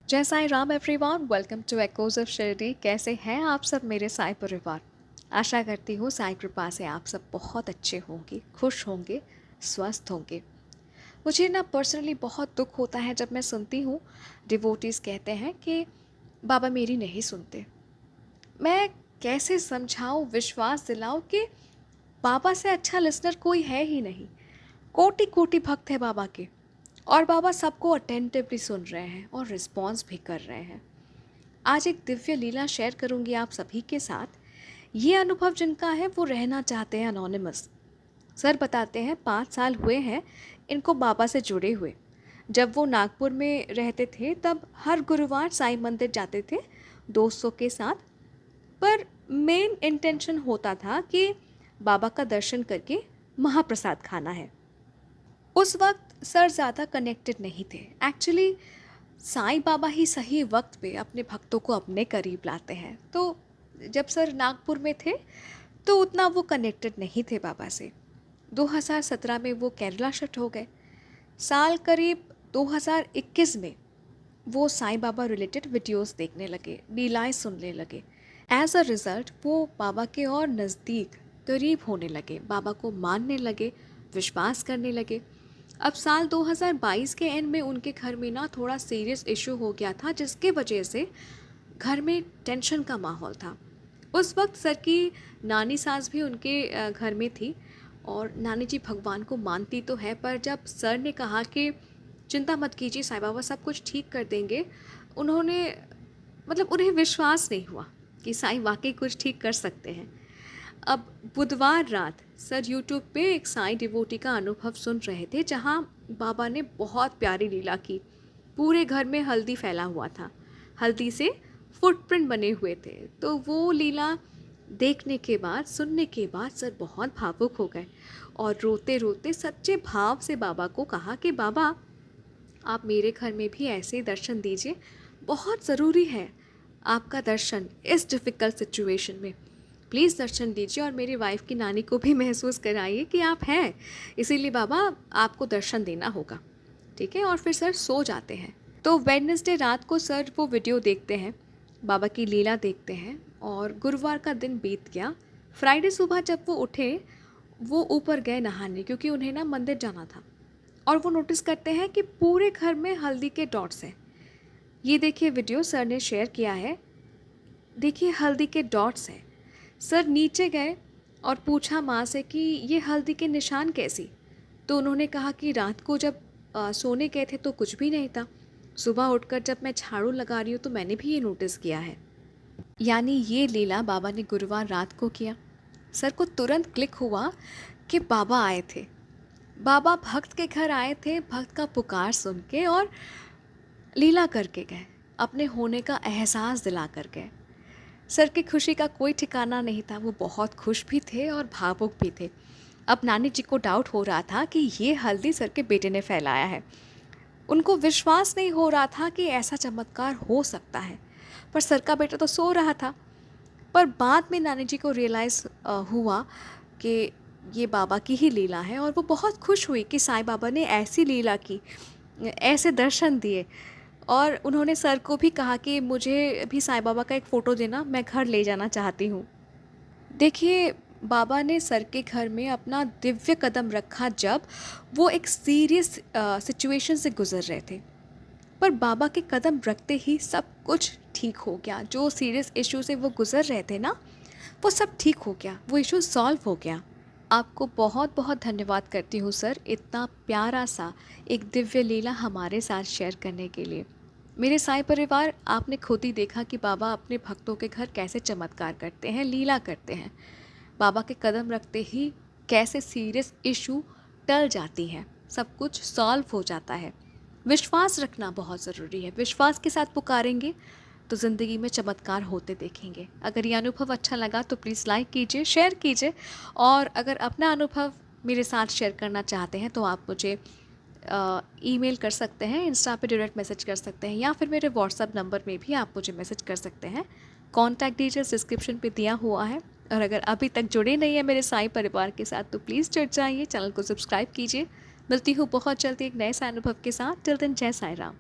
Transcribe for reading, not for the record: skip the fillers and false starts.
जय Sai Ram everyone, welcome to echoes of Shirdi. कैसे हैं आप सब मेरे साईं परिवार। आशा करती हूँ साईं कृपा से आप सब बहुत अच्छे होंगे, खुश होंगे, स्वस्थ होंगे। मुझे ना पर्सनली बहुत दुख होता है जब मैं सुनती हूँ डिवोटीज़ कहते हैं कि बाबा मेरी नहीं सुनते। मैं कैसे समझाऊँ, विश्वास दिलाऊँ कि बाबा से अच्छा लिसनर कोई है ही नहीं। कोटि कोटि भक्त है बाबा के, और बाबा सबको अटेंटिवली सुन रहे हैं और रिस्पॉन्स भी कर रहे हैं। आज एक दिव्य लीला शेयर करूंगी आप सभी के साथ। ये अनुभव जिनका है वो रहना चाहते हैं अनोनिमस। सर बताते हैं 5 साल हुए हैं इनको बाबा से जुड़े हुए। जब वो नागपुर में रहते थे तब हर गुरुवार साईं मंदिर जाते थे दोस्तों के साथ। पर मेन इंटेंशन होता था कि बाबा का दर्शन करके महाप्रसाद खाना है। उस वक्त सर ज़्यादा कनेक्टेड नहीं थे। एक्चुअली साईं बाबा ही सही वक्त पे अपने भक्तों को अपने करीब लाते हैं। तो जब सर नागपुर में थे तो उतना वो कनेक्टेड नहीं थे बाबा से। 2017 में वो केरला शिफ्ट हो गए। साल करीब 2021 में वो साईं बाबा रिलेटेड वीडियोस देखने लगे, लीलाएं सुनने लगे। एज अ रिज़ल्ट वो बाबा के और नज़दीक करीब होने लगे, बाबा को मानने लगे, विश्वास करने लगे। अब साल 2022 के एंड में उनके घर में ना थोड़ा सीरियस इशू हो गया था, जिसके वजह से घर में टेंशन का माहौल था। उस वक्त सर की नानी सास भी उनके घर में थी, और नानी जी भगवान को मानती तो है, पर जब सर ने कहा कि चिंता मत कीजिए साईं बाबा सब कुछ ठीक कर देंगे, उन्होंने उन्हें विश्वास नहीं हुआ कि साईं वाकई कुछ ठीक कर सकते हैं। अब बुधवार रात सर यूट्यूब पे एक साईं डिवोटी का अनुभव सुन रहे थे, जहाँ बाबा ने बहुत प्यारी लीला की। पूरे घर में हल्दी फैला हुआ था, हल्दी से फुटप्रिंट बने हुए थे। तो वो लीला देखने के बाद, सुनने के बाद सर बहुत भावुक हो गए और रोते रोते सच्चे भाव से बाबा को कहा कि बाबा आप मेरे घर में भी ऐसे ही दर्शन दीजिए, बहुत ज़रूरी है आपका दर्शन इस डिफ़िकल्ट सिचुएशन में। प्लीज़ दर्शन दीजिए और मेरी वाइफ की नानी को भी महसूस कराइए कि आप हैं, इसीलिए बाबा आपको दर्शन देना होगा। ठीक है, और फिर सर सो जाते हैं। तो वेडनेसडे रात को सर वो वीडियो देखते हैं, बाबा की लीला देखते हैं, और गुरुवार का दिन बीत गया। फ्राइडे सुबह जब वो उठे, वो ऊपर गए नहाने, क्योंकि उन्हें ना मंदिर जाना था। और वो नोटिस करते हैं कि पूरे घर में हल्दी के डॉट्स हैं। ये देखिए वीडियो सर ने शेयर किया है, देखिए हल्दी के डॉट्स हैं। सर नीचे गए और पूछा माँ से कि ये हल्दी के निशान कैसी। तो उन्होंने कहा कि रात को जब सोने गए थे तो कुछ भी नहीं था, सुबह उठकर जब मैं झाड़ू लगा रही हूँ तो मैंने भी ये नोटिस किया है। यानी ये लीला बाबा ने गुरुवार रात को किया। सर को तुरंत क्लिक हुआ कि बाबा आए थे, बाबा भक्त के घर आए थे, भक्त का पुकार सुन के, और लीला करके गए, अपने होने का एहसास दिला कर गए। सर की खुशी का कोई ठिकाना नहीं था, वो बहुत खुश भी थे और भावुक भी थे। अब नानी जी को डाउट हो रहा था कि ये हल्दी सर के बेटे ने फैलाया है। उनको विश्वास नहीं हो रहा था कि ऐसा चमत्कार हो सकता है, पर सर का बेटा तो सो रहा था। पर बाद में नानी जी को रियलाइज़ हुआ कि ये बाबा की ही लीला है, और वो बहुत खुश हुई कि साईं बाबा ने ऐसी लीला की, ऐसे दर्शन दिए। और उन्होंने सर को भी कहा कि मुझे भी साईं बाबा का एक फ़ोटो देना, मैं घर ले जाना चाहती हूँ। देखिए बाबा ने सर के घर में अपना दिव्य कदम रखा जब वो एक सीरियस सिचुएशन से गुज़र रहे थे। पर बाबा के कदम रखते ही सब कुछ ठीक हो गया। जो सीरियस इशू से वो गुज़र रहे थे ना, वो सब ठीक हो गया, वो इशू सॉल्व हो गया। आपको बहुत बहुत धन्यवाद करती हूँ सर, इतना प्यारा सा एक दिव्य लीला हमारे साथ शेयर करने के लिए। मेरे साईं परिवार, आपने खुद ही देखा कि बाबा अपने भक्तों के घर कैसे चमत्कार करते हैं, लीला करते हैं। बाबा के कदम रखते ही कैसे सीरियस इशू टल जाती हैं, सब कुछ सॉल्व हो जाता है। विश्वास रखना बहुत ज़रूरी है। विश्वास के साथ पुकारेंगे तो ज़िंदगी में चमत्कार होते देखेंगे। अगर ये अनुभव अच्छा लगा तो प्लीज़ लाइक कीजिए, शेयर कीजिए, और अगर अपना अनुभव मेरे साथ शेयर करना चाहते हैं तो आप मुझे ईमेल कर सकते हैं, इंस्टा पे डायरेक्ट मैसेज कर सकते हैं, या फिर मेरे व्हाट्सएप नंबर में भी आप मुझे मैसेज कर सकते हैं। कॉन्टैक्ट डिटेल्स डिस्क्रिप्शन पे दिया हुआ है। और अगर अभी तक जुड़े नहीं हैं मेरे साईं परिवार के साथ तो प्लीज़ जुड़ जाइए, चैनल को सब्सक्राइब कीजिए। मिलती हूँ बहुत जल्दी एक नए साईं अनुभव के साथ। टिल देन जय साईं राम।